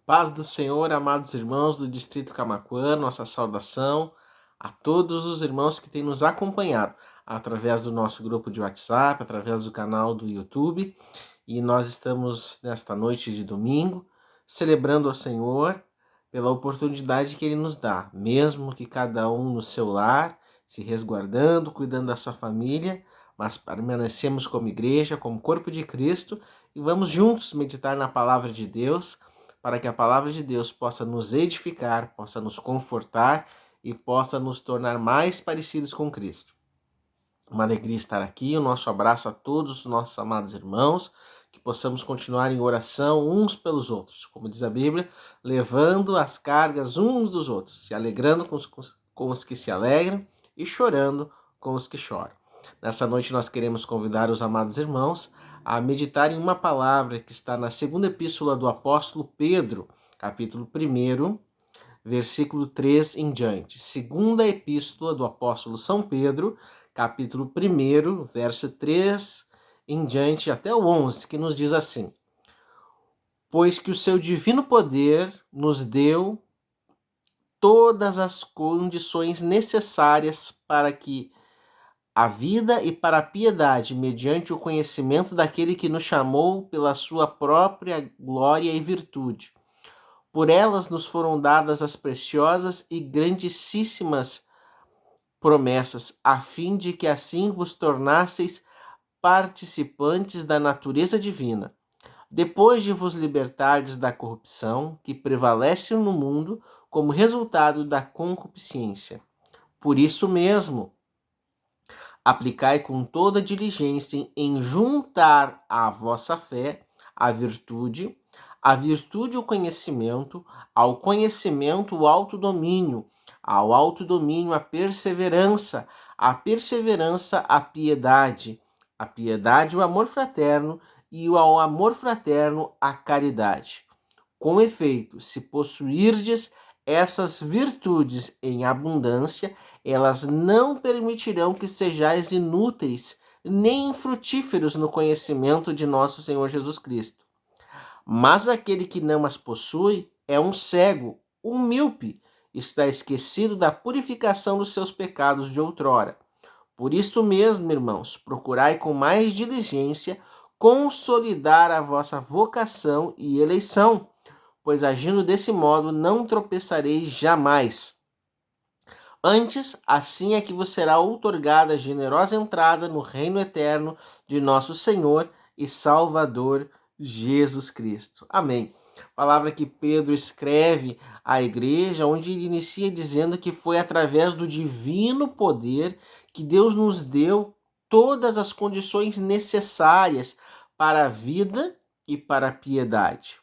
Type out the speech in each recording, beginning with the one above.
Paz do Senhor, amados irmãos do Distrito Camaquã, nossa saudação a todos os irmãos que têm nos acompanhado através do nosso grupo de WhatsApp, através do canal do YouTube. E nós estamos nesta noite de domingo celebrando ao Senhor pela oportunidade que Ele nos dá, mesmo que cada um no seu lar, se resguardando, cuidando da sua família, mas permanecemos como igreja, como corpo de Cristo, e vamos juntos meditar na palavra de Deus, para que a palavra de Deus possa nos edificar, possa nos confortar e possa nos tornar mais parecidos com Cristo. Uma alegria estar aqui, o nosso abraço a todos os nossos amados irmãos, que possamos continuar em oração uns pelos outros, como diz a Bíblia, levando as cargas uns dos outros, se alegrando com os que se alegram e chorando com os que choram. Nessa noite nós queremos convidar os amados irmãos a meditar em uma palavra que está na segunda epístola do apóstolo Pedro, capítulo 1, versículo 3 em diante. Segunda epístola do apóstolo São Pedro, capítulo 1, verso 3 em diante até o 11, que nos diz assim: Pois que o seu divino poder nos deu todas as condições necessárias para que a vida e para a piedade, mediante o conhecimento daquele que nos chamou pela sua própria glória e virtude. Por elas nos foram dadas as preciosas e grandíssimas promessas, a fim de que assim vos tornasseis participantes da natureza divina, depois de vos libertardes da corrupção que prevalece no mundo como resultado da concupiscência. Por isso mesmo, aplicai com toda diligência em juntar à vossa fé a virtude o conhecimento, ao conhecimento o autodomínio, ao autodomínio a perseverança a piedade o amor fraterno e ao amor fraterno a caridade. Com efeito, se possuirdes essas virtudes em abundância, elas não permitirão que sejais inúteis nem infrutíferos no conhecimento de nosso Senhor Jesus Cristo. Mas aquele que não as possui é um cego, um míope, está esquecido da purificação dos seus pecados de outrora. Por isso mesmo, irmãos, procurai com mais diligência consolidar a vossa vocação e eleição, pois agindo desse modo não tropeçareis jamais. Antes, assim é que vos será outorgada a generosa entrada no reino eterno de nosso Senhor e Salvador Jesus Cristo. Amém. Palavra que Pedro escreve à igreja, onde ele inicia dizendo que foi através do divino poder que Deus nos deu todas as condições necessárias para a vida e para a piedade,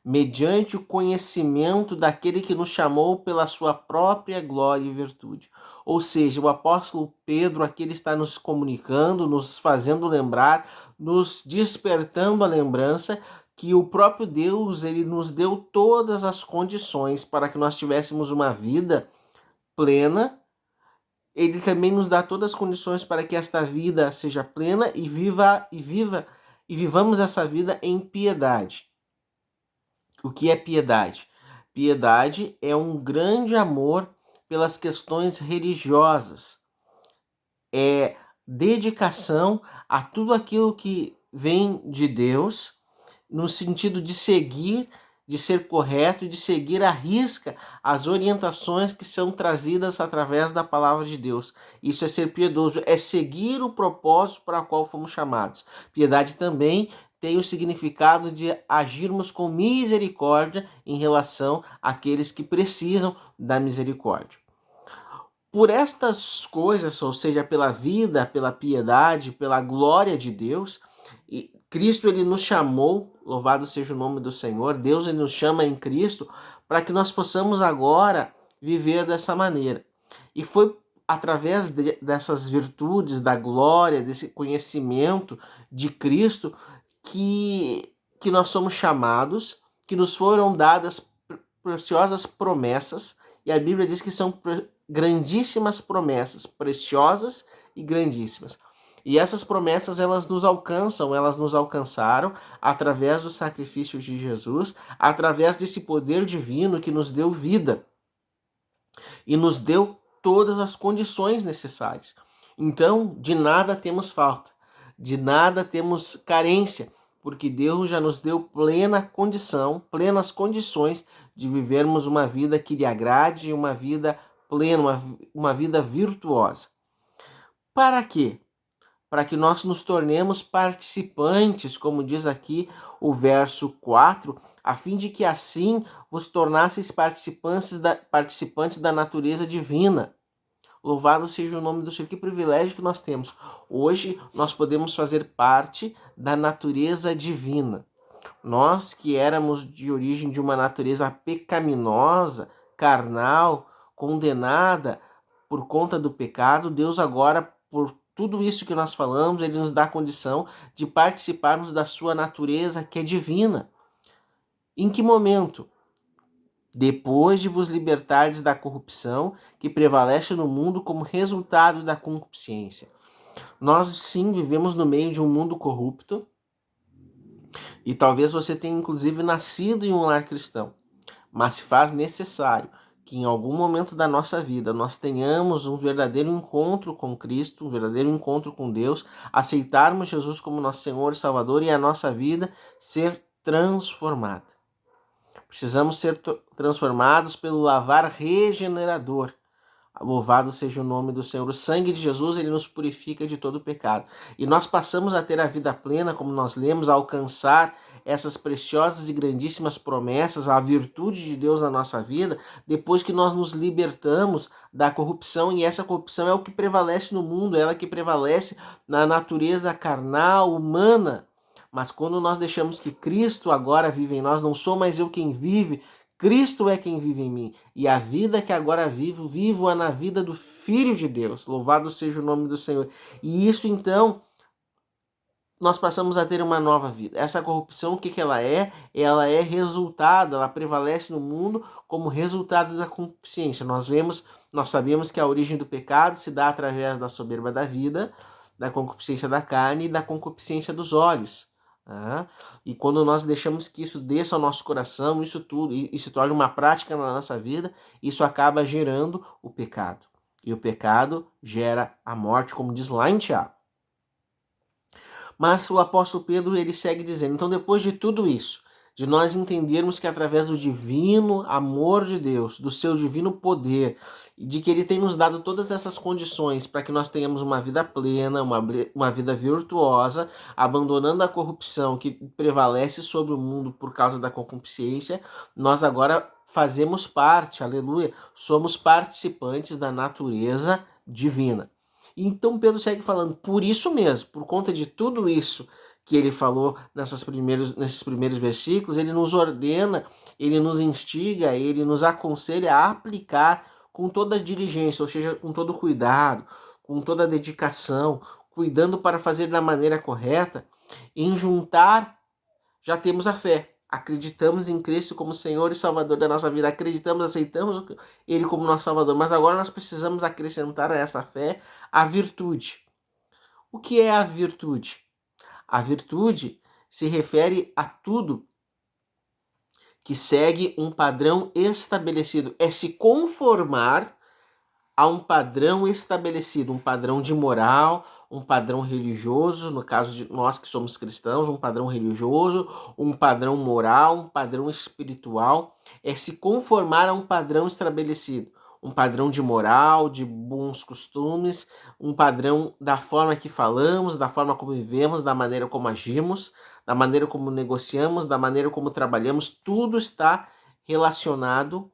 mediante o conhecimento daquele que nos chamou pela sua própria glória e virtude. Ou seja, o apóstolo Pedro aqui ele está nos comunicando, nos fazendo lembrar, nos despertando a lembrança que o próprio Deus ele nos deu todas as condições para que nós tivéssemos uma vida plena. Ele também nos dá todas as condições para que esta vida seja plena e vivamos essa vida em piedade. O que é piedade? Piedade é um grande amor pelas questões religiosas. É dedicação a tudo aquilo que vem de Deus, no sentido de seguir, de ser correto e de seguir à risca as orientações que são trazidas através da palavra de Deus. Isso é ser piedoso, é seguir o propósito para o qual fomos chamados. Piedade também tem o significado de agirmos com misericórdia em relação àqueles que precisam da misericórdia. Por estas coisas, ou seja, pela vida, pela piedade, pela glória de Deus, Cristo ele nos chamou, louvado seja o nome do Senhor, Deus ele nos chama em Cristo para que nós possamos agora viver dessa maneira. E foi através dessas virtudes, da glória, desse conhecimento de Cristo, que nós somos chamados, que nos foram dadas preciosas promessas, e a Bíblia diz que são grandíssimas promessas, preciosas e grandíssimas. E essas promessas, elas nos alcançam, elas nos alcançaram através do sacrifício de Jesus, através desse poder divino que nos deu vida e nos deu todas as condições necessárias. Então, de nada temos falta, de nada temos carência, porque Deus já nos deu plena condição, plenas condições de vivermos uma vida que lhe agrade, uma vida plena, uma vida virtuosa. Para quê? Para que nós nos tornemos participantes, como diz aqui o verso 4, a fim de que assim vos tornasseis participantes da natureza divina. Louvado seja o nome do Senhor. Que privilégio que nós temos. Hoje nós podemos fazer parte da natureza divina. Nós que éramos de origem de uma natureza pecaminosa, carnal, condenada por conta do pecado, Deus agora, por tudo isso que nós falamos, Ele nos dá a condição de participarmos da sua natureza que é divina. Em que momento? Depois de vos libertardes da corrupção que prevalece no mundo como resultado da concupiscência. Nós sim vivemos no meio de um mundo corrupto, e talvez você tenha inclusive nascido em um lar cristão, mas se faz necessário que em algum momento da nossa vida nós tenhamos um verdadeiro encontro com Cristo, um verdadeiro encontro com Deus, aceitarmos Jesus como nosso Senhor e Salvador e a nossa vida ser transformada. Precisamos ser transformados pelo lavar regenerador. Louvado seja o nome do Senhor. O sangue de Jesus, ele nos purifica de todo pecado. E nós passamos a ter a vida plena, como nós lemos, a alcançar essas preciosas e grandíssimas promessas, a virtude de Deus na nossa vida, depois que nós nos libertamos da corrupção. E essa corrupção é o que prevalece no mundo, é ela que prevalece na natureza carnal, humana. Mas quando nós deixamos que Cristo agora vive em nós, não sou mais eu quem vive, Cristo é quem vive em mim. E a vida que agora vivo, vivo-a na vida do Filho de Deus. Louvado seja o nome do Senhor. E isso, então, nós passamos a ter uma nova vida. Essa corrupção, o que ela é? Ela é resultado, ela prevalece no mundo como resultado da concupiscência. Nós sabemos que a origem do pecado se dá através da soberba da vida, da concupiscência da carne e da concupiscência dos olhos. E quando nós deixamos que isso desça ao nosso coração, isso tudo, e se torne uma prática na nossa vida, isso acaba gerando o pecado. E o pecado gera a morte, como diz lá em Tiago. Mas o apóstolo Pedro, ele segue dizendo, então depois de tudo isso, de nós entendermos que através do divino amor de Deus, do seu divino poder, de que Ele tem nos dado todas essas condições para que nós tenhamos uma vida plena, uma vida virtuosa, abandonando a corrupção que prevalece sobre o mundo por causa da concupiscência, nós agora fazemos parte, aleluia, somos participantes da natureza divina. Então Pedro segue falando, por isso mesmo, por conta de tudo isso que ele falou nesses primeiros versículos, ele nos ordena, ele nos instiga, ele nos aconselha a aplicar com toda a diligência, ou seja, com todo cuidado, com toda a dedicação, cuidando para fazer da maneira correta. Em juntar, já temos a fé. Acreditamos em Cristo como Senhor e Salvador da nossa vida. Acreditamos, aceitamos Ele como nosso Salvador. Mas agora nós precisamos acrescentar a essa fé a virtude. O que é a virtude? A virtude se refere a tudo que segue um padrão estabelecido. É se conformar a um padrão estabelecido, um padrão de moral, um padrão religioso, no caso de nós que somos cristãos, um padrão religioso, um padrão moral, um padrão espiritual. É se conformar a um padrão estabelecido. Um padrão de moral, de bons costumes, um padrão da forma que falamos, da forma como vivemos, da maneira como agimos, da maneira como negociamos, da maneira como trabalhamos, tudo está relacionado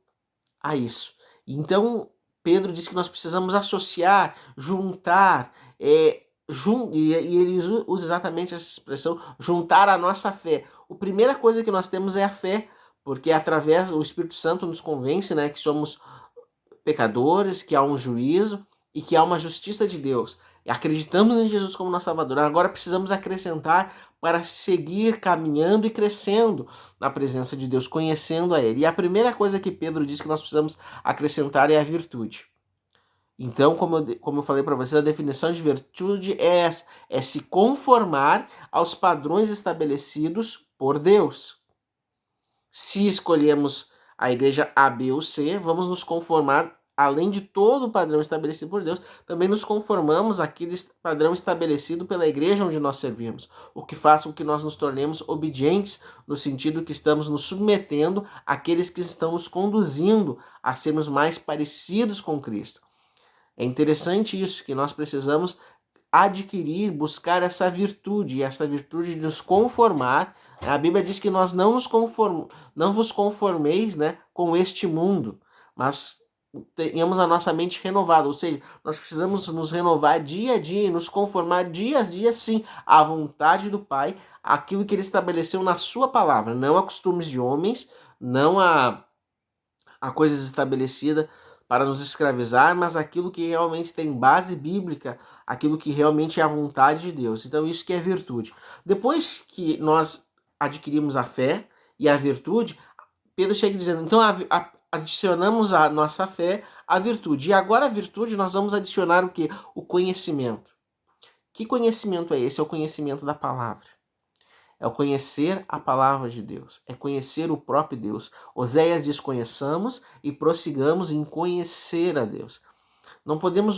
a isso. Então, Pedro diz que nós precisamos associar, juntar, e ele usa exatamente essa expressão, juntar a nossa fé. A primeira coisa que nós temos é a fé, porque através do Espírito Santo nos convence, né, que somos pecadores, que há um juízo e que há uma justiça de Deus. Acreditamos em Jesus como nosso Salvador. Agora precisamos acrescentar para seguir caminhando e crescendo na presença de Deus, conhecendo a Ele. E a primeira coisa que Pedro diz que nós precisamos acrescentar é a virtude. Então, como eu falei para vocês, a definição de virtude é essa: é se conformar aos padrões estabelecidos por Deus. Se escolhemos a igreja A, B ou C, vamos nos conformar, além de todo o padrão estabelecido por Deus, também nos conformamos àquele padrão estabelecido pela igreja onde nós servimos, o que faz com que nós nos tornemos obedientes, no sentido que estamos nos submetendo àqueles que estão nos conduzindo a sermos mais parecidos com Cristo. É interessante isso, que nós precisamos adquirir, buscar essa virtude, e essa virtude de nos conformar. A Bíblia diz que nós não vos conformeis, né, com este mundo, mas tenhamos a nossa mente renovada, ou seja, nós precisamos nos renovar dia a dia e nos conformar dia a dia, sim, à vontade do Pai, aquilo que Ele estabeleceu na sua palavra, não a costumes de homens, não a coisas estabelecidas para nos escravizar, mas aquilo que realmente tem base bíblica, aquilo que realmente é a vontade de Deus. Então isso que é virtude. Depois que nós adquirimos a fé e a virtude, Pedro chega dizendo, então adicionamos a nossa fé à virtude. E agora a virtude nós vamos adicionar o quê? O conhecimento. Que conhecimento é esse? É o conhecimento da palavra. É o conhecer a palavra de Deus, é conhecer o próprio Deus. Oséias diz: conheçamos e prossigamos em conhecer a Deus. Não podemos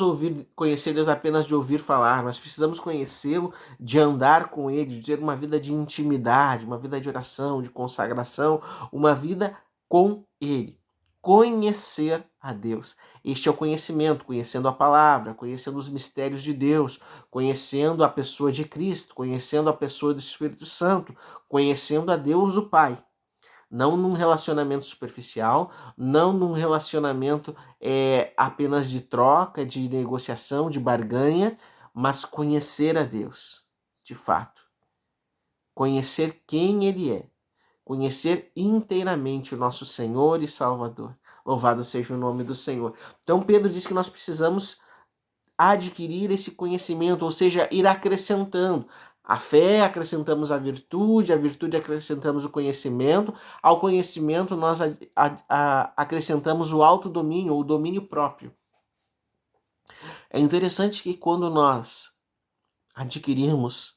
conhecer Deus apenas de ouvir falar, mas precisamos conhecê-lo, de andar com Ele, de ter uma vida de intimidade, uma vida de oração, de consagração, uma vida com Ele. Conhecer a Deus. Este é o conhecimento, conhecendo a palavra, conhecendo os mistérios de Deus, conhecendo a pessoa de Cristo, conhecendo a pessoa do Espírito Santo, conhecendo a Deus o Pai. Não num relacionamento superficial, não num relacionamento apenas de troca, de negociação, de barganha, mas conhecer a Deus, de fato. Conhecer quem Ele é. Conhecer inteiramente o nosso Senhor e Salvador. Louvado seja o nome do Senhor. Então Pedro diz que nós precisamos adquirir esse conhecimento, ou seja, ir acrescentando. A fé acrescentamos a virtude acrescentamos o conhecimento, ao conhecimento nós acrescentamos o autodomínio, ou o domínio próprio. É interessante que quando nós adquirimos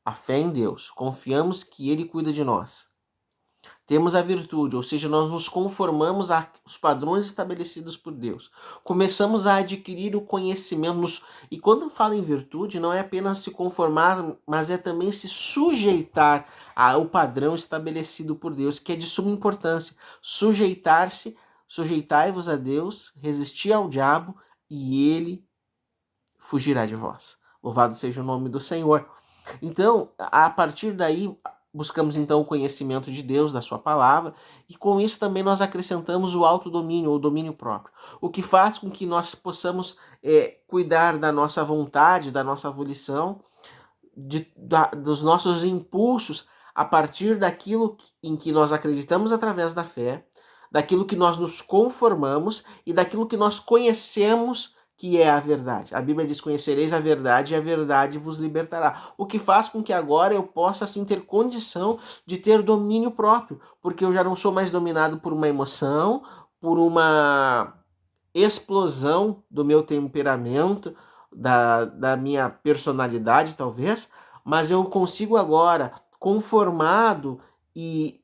a fé em Deus, confiamos que Ele cuida de nós, temos a virtude, ou seja, nós nos conformamos aos padrões estabelecidos por Deus. Começamos a adquirir o conhecimento. E quando fala em virtude, não é apenas se conformar, mas é também se sujeitar ao padrão estabelecido por Deus, que é de suma importância. Sujeitai-vos a Deus, resisti ao diabo, e ele fugirá de vós. Louvado seja o nome do Senhor. Então, a partir daí, buscamos então o conhecimento de Deus, da sua palavra, e com isso também nós acrescentamos o autodomínio, ou domínio próprio, o que faz com que nós possamos cuidar da nossa vontade, da nossa volição, dos nossos impulsos, a partir daquilo em que nós acreditamos através da fé, daquilo que nós nos conformamos e daquilo que nós conhecemos que é a verdade. A Bíblia diz: conhecereis a verdade e a verdade vos libertará. O que faz com que agora eu possa assim ter condição de ter domínio próprio, porque eu já não sou mais dominado por uma emoção, por uma explosão do meu temperamento, da minha personalidade talvez, mas eu consigo agora, conformado e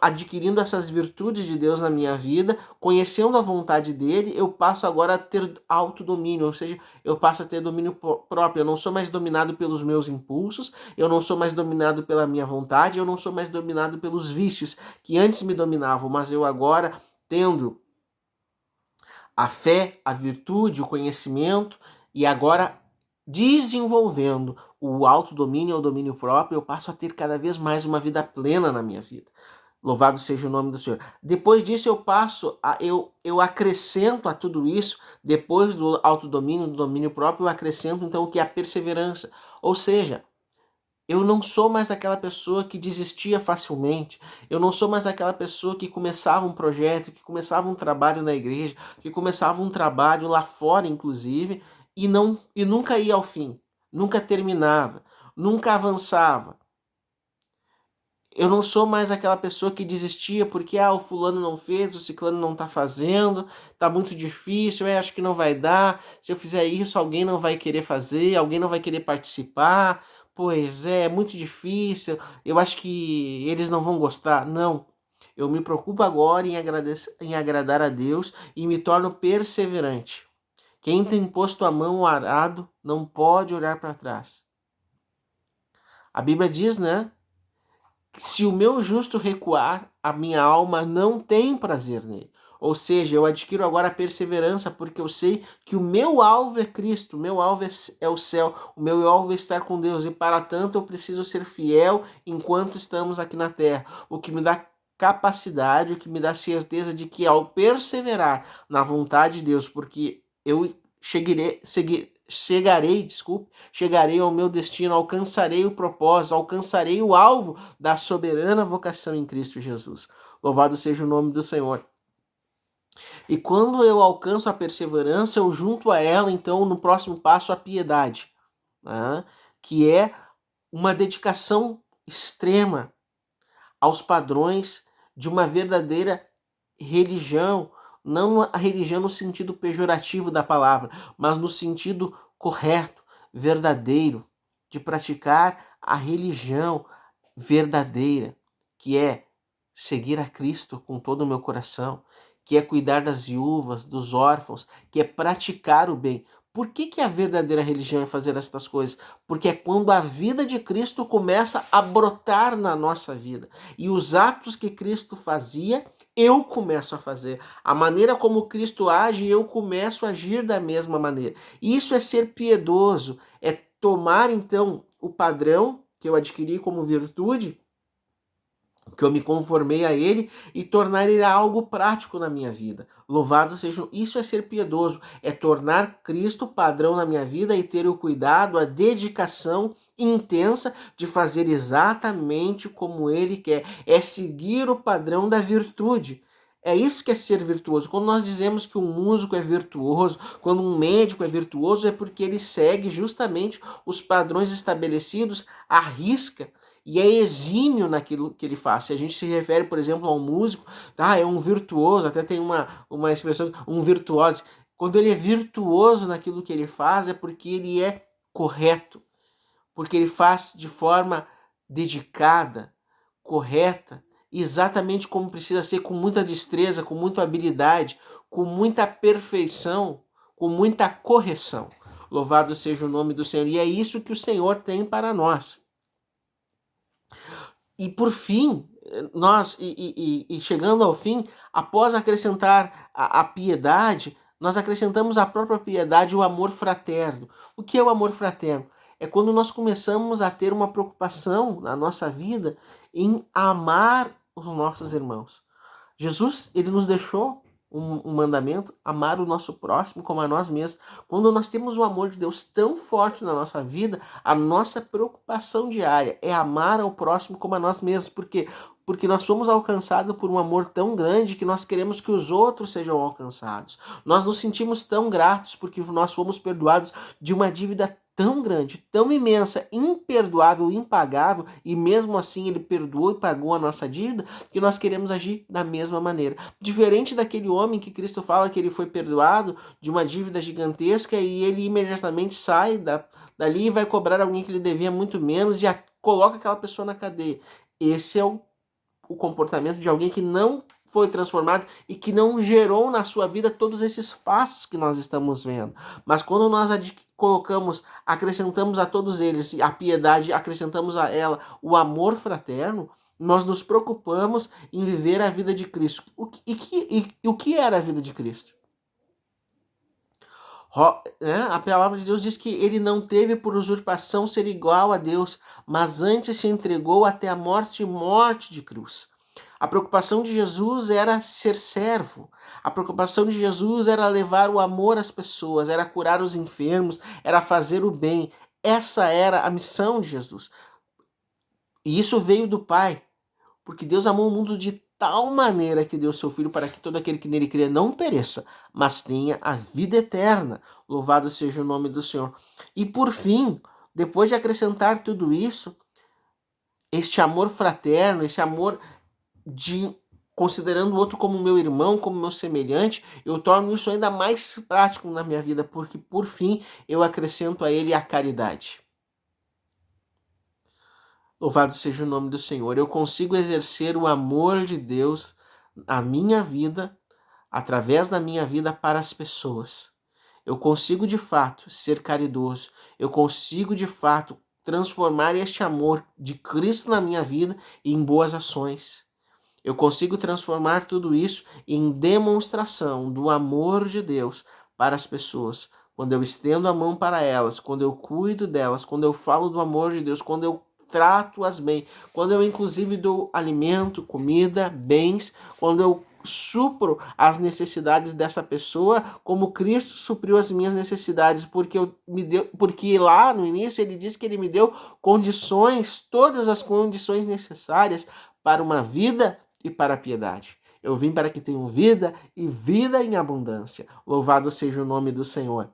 adquirindo essas virtudes de Deus na minha vida, conhecendo a vontade dele, eu passo agora a ter autodomínio, ou seja, eu passo a ter domínio próprio. Eu não sou mais dominado pelos meus impulsos, eu não sou mais dominado pela minha vontade, eu não sou mais dominado pelos vícios que antes me dominavam, mas eu agora, tendo a fé, a virtude, o conhecimento, e agora desenvolvendo o autodomínio ou domínio próprio, eu passo a ter cada vez mais uma vida plena na minha vida. Louvado seja o nome do Senhor. Depois disso eu acrescento a tudo isso, depois do autodomínio, do domínio próprio, eu acrescento então o que é a perseverança. Ou seja, eu não sou mais aquela pessoa que desistia facilmente. Eu não sou mais aquela pessoa que começava um projeto, que começava um trabalho na igreja, que começava um trabalho lá fora, inclusive, e nunca ia ao fim, nunca terminava, nunca avançava. Eu não sou mais aquela pessoa que desistia porque o fulano não fez, o ciclano não tá fazendo, tá muito difícil, acho que não vai dar, se eu fizer isso alguém não vai querer fazer, alguém não vai querer participar, pois é muito difícil, eu acho que eles não vão gostar. Não, eu me preocupo agora em agradar a Deus e me torno perseverante. Quem tem posto a mão ao arado não pode olhar para trás. A Bíblia diz, né? Se o meu justo recuar, a minha alma não tem prazer nele. Ou seja, eu adquiro agora a perseverança porque eu sei que o meu alvo é Cristo, o meu alvo é o céu, o meu alvo é estar com Deus e para tanto eu preciso ser fiel enquanto estamos aqui na terra, o que me dá capacidade, o que me dá certeza de que ao perseverar na vontade de Deus, porque eu chegarei ao meu destino, alcançarei o propósito, alcançarei o alvo da soberana vocação em Cristo Jesus. Louvado seja o nome do Senhor. E quando eu alcanço a perseverança, eu junto a ela, então, no próximo passo, a piedade, né? Que é uma dedicação extrema aos padrões de uma verdadeira religião, não a religião no sentido pejorativo da palavra, mas no sentido correto, verdadeiro, de praticar a religião verdadeira, que é seguir a Cristo com todo o meu coração, que é cuidar das viúvas, dos órfãos, que é praticar o bem. Por que a verdadeira religião é fazer estas coisas? Porque é quando a vida de Cristo começa a brotar na nossa vida. E os atos que Cristo fazia, eu começo a fazer. A maneira como Cristo age, eu começo a agir da mesma maneira. Isso é ser piedoso, é tomar então o padrão que eu adquiri como virtude, que eu me conformei a ele e tornar ele algo prático na minha vida. Louvado seja, isso é ser piedoso, é tornar Cristo padrão na minha vida e ter o cuidado, a dedicação intensa de fazer exatamente como ele quer, é seguir o padrão da virtude. É isso que é ser virtuoso. Quando nós dizemos que um músico é virtuoso, quando um médico é virtuoso, é porque ele segue justamente os padrões estabelecidos à risca e é exímio naquilo que ele faz. Se a gente se refere, por exemplo, a um músico, é um virtuoso, até tem uma expressão, um virtuoso. Quando ele é virtuoso naquilo que ele faz, é porque ele é correto, porque ele faz de forma dedicada, correta, exatamente como precisa ser, com muita destreza, com muita habilidade, com muita perfeição, com muita correção. Louvado seja o nome do Senhor. E é isso que o Senhor tem para nós. E por fim, nós, chegando ao fim, após acrescentar a piedade, nós acrescentamos à própria piedade o amor fraterno. O que é o amor fraterno? É quando nós começamos a ter uma preocupação na nossa vida em amar os nossos irmãos. Jesus, ele nos deixou um mandamento, amar o nosso próximo como a nós mesmos. Quando nós temos o amor de Deus tão forte na nossa vida, a nossa preocupação diária é amar ao próximo como a nós mesmos. Por quê? Porque nós somos alcançados por um amor tão grande que nós queremos que os outros sejam alcançados. Nós nos sentimos tão gratos porque nós fomos perdoados de uma dívida tão grande, tão imensa, imperdoável, impagável, e mesmo assim ele perdoou e pagou a nossa dívida, que nós queremos agir da mesma maneira. Diferente daquele homem que Cristo fala que ele foi perdoado de uma dívida gigantesca e ele imediatamente sai dali e vai cobrar alguém que ele devia muito menos e coloca aquela pessoa na cadeia. Esse é o comportamento de alguém que não foi transformado e que não gerou na sua vida todos esses passos que nós estamos vendo. Mas quando nós acrescentamos a todos eles a piedade, acrescentamos a ela o amor fraterno, nós nos preocupamos em viver a vida de Cristo. O que era a vida de Cristo? A palavra de Deus diz que ele não teve por usurpação ser igual a Deus, mas antes se entregou até a morte e morte de cruz. A preocupação de Jesus era ser servo. A preocupação de Jesus era levar o amor às pessoas, era curar os enfermos, era fazer o bem. Essa era a missão de Jesus. E isso veio do Pai, porque Deus amou o mundo de tal maneira que deu seu Filho para que todo aquele que nele crê não pereça, mas tenha a vida eterna. Louvado seja o nome do Senhor. E por fim, depois de acrescentar tudo isso, este amor fraterno, esse amor de considerando o outro como meu irmão, como meu semelhante, eu torno isso ainda mais prático na minha vida, porque por fim eu acrescento a ele a caridade. Louvado seja o nome do Senhor. Eu consigo exercer o amor de Deus na minha vida, através da minha vida para as pessoas. Eu consigo de fato ser caridoso. Eu consigo de fato transformar este amor de Cristo na minha vida em boas ações. Eu consigo transformar tudo isso em demonstração do amor de Deus para as pessoas. Quando eu estendo a mão para elas, quando eu cuido delas, quando eu falo do amor de Deus, quando eu trato-as bem, quando eu inclusive dou alimento, comida, bens, quando eu supro as necessidades dessa pessoa, como Cristo supriu as minhas necessidades, porque lá no início ele disse que ele me deu condições, todas as condições necessárias para uma vida e para a piedade. Eu vim para que tenham vida e vida em abundância. Louvado seja o nome do Senhor.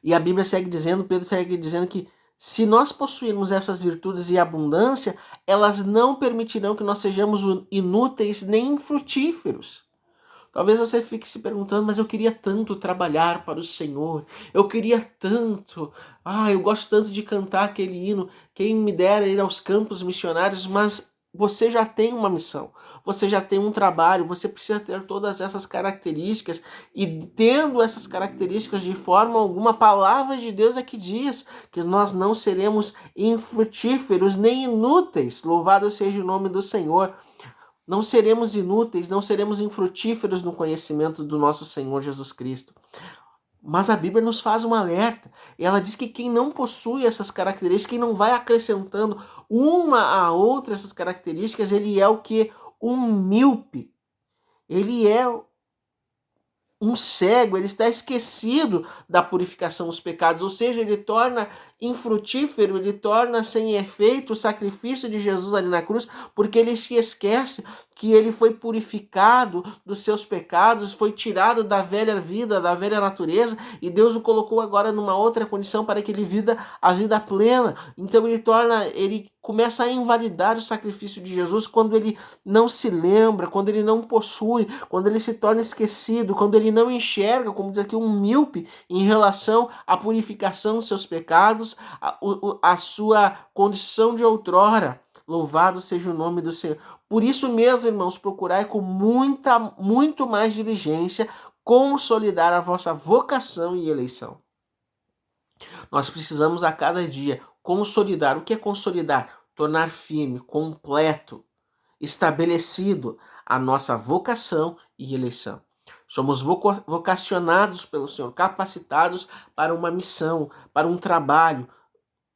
E a Bíblia segue dizendo, Pedro segue dizendo que se nós possuirmos essas virtudes e abundância, elas não permitirão que nós sejamos inúteis nem infrutíferos. Talvez você fique se perguntando, mas eu queria tanto trabalhar para o Senhor, eu queria tanto, eu gosto tanto de cantar aquele hino, quem me dera ir aos campos missionários, mas você já tem uma missão, você já tem um trabalho, você precisa ter todas essas características, e tendo essas características de forma alguma, a palavra de Deus é que diz que nós não seremos infrutíferos nem inúteis, louvado seja o nome do Senhor. Não seremos inúteis, não seremos infrutíferos no conhecimento do nosso Senhor Jesus Cristo. Mas a Bíblia nos faz um alerta. E ela diz que quem não possui essas características, quem não vai acrescentando uma a outra essas características, ele é o que? Um míope. Ele é um cego, ele está esquecido da purificação dos pecados, ou seja, ele torna infrutífero, ele torna sem efeito o sacrifício de Jesus ali na cruz, porque ele se esquece que ele foi purificado dos seus pecados, foi tirado da velha vida, da velha natureza, e Deus o colocou agora numa outra condição para que ele viva a vida plena. Então ele começa a invalidar o sacrifício de Jesus quando ele não se lembra, quando ele não possui, quando ele se torna esquecido, quando ele não enxerga, como diz aqui, um míope em relação à purificação dos seus pecados, a sua condição de outrora. Louvado seja o nome do Senhor. Por isso mesmo, irmãos, procurai com muito mais diligência consolidar a vossa vocação e eleição. Nós precisamos a cada dia consolidar. O que é consolidar? Tornar firme, completo, estabelecido a nossa vocação e eleição. Somos vocacionados pelo Senhor, capacitados para uma missão, para um trabalho.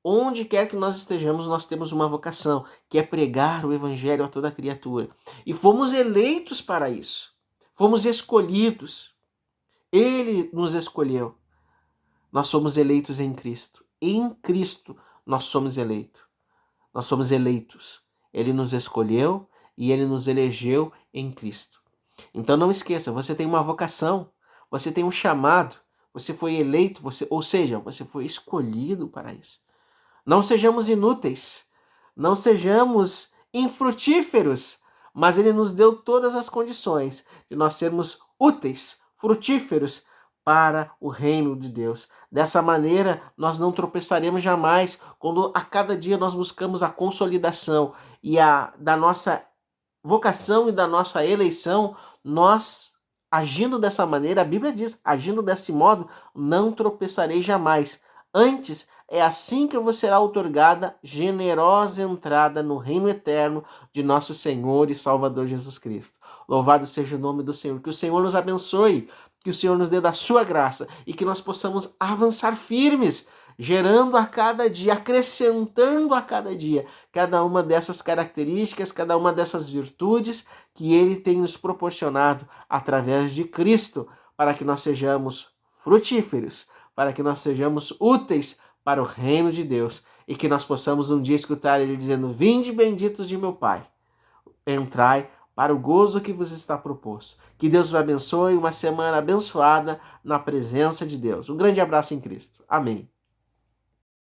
Onde quer que nós estejamos, nós temos uma vocação, que é pregar o evangelho a toda criatura. E fomos eleitos para isso. Fomos escolhidos. Ele nos escolheu. Nós somos eleitos em Cristo. Em Cristo nós somos eleitos. Nós somos eleitos. Ele nos escolheu e ele nos elegeu em Cristo. Então não esqueça, você tem uma vocação, você tem um chamado, você foi eleito, ou seja, você foi escolhido para isso. Não sejamos inúteis, não sejamos infrutíferos, mas ele nos deu todas as condições de nós sermos úteis, frutíferos para o reino de Deus. Dessa maneira, nós não tropeçaremos jamais quando a cada dia nós buscamos a consolidação da nossa vocação e da nossa eleição. Nós, agindo dessa maneira, a Bíblia diz, agindo desse modo, não tropeçarei jamais. Antes, é assim que vos será outorgada generosa entrada no reino eterno de nosso Senhor e Salvador Jesus Cristo. Louvado seja o nome do Senhor. Que o Senhor nos abençoe, que o Senhor nos dê da sua graça e que nós possamos avançar firmes, gerando a cada dia, acrescentando a cada dia, cada uma dessas características, cada uma dessas virtudes que Ele tem nos proporcionado através de Cristo, para que nós sejamos frutíferos, para que nós sejamos úteis para o reino de Deus e que nós possamos um dia escutar Ele dizendo: vinde benditos de meu Pai, entrai para o gozo que vos está proposto. Que Deus vos abençoe, uma semana abençoada na presença de Deus. Um grande abraço em Cristo. Amém.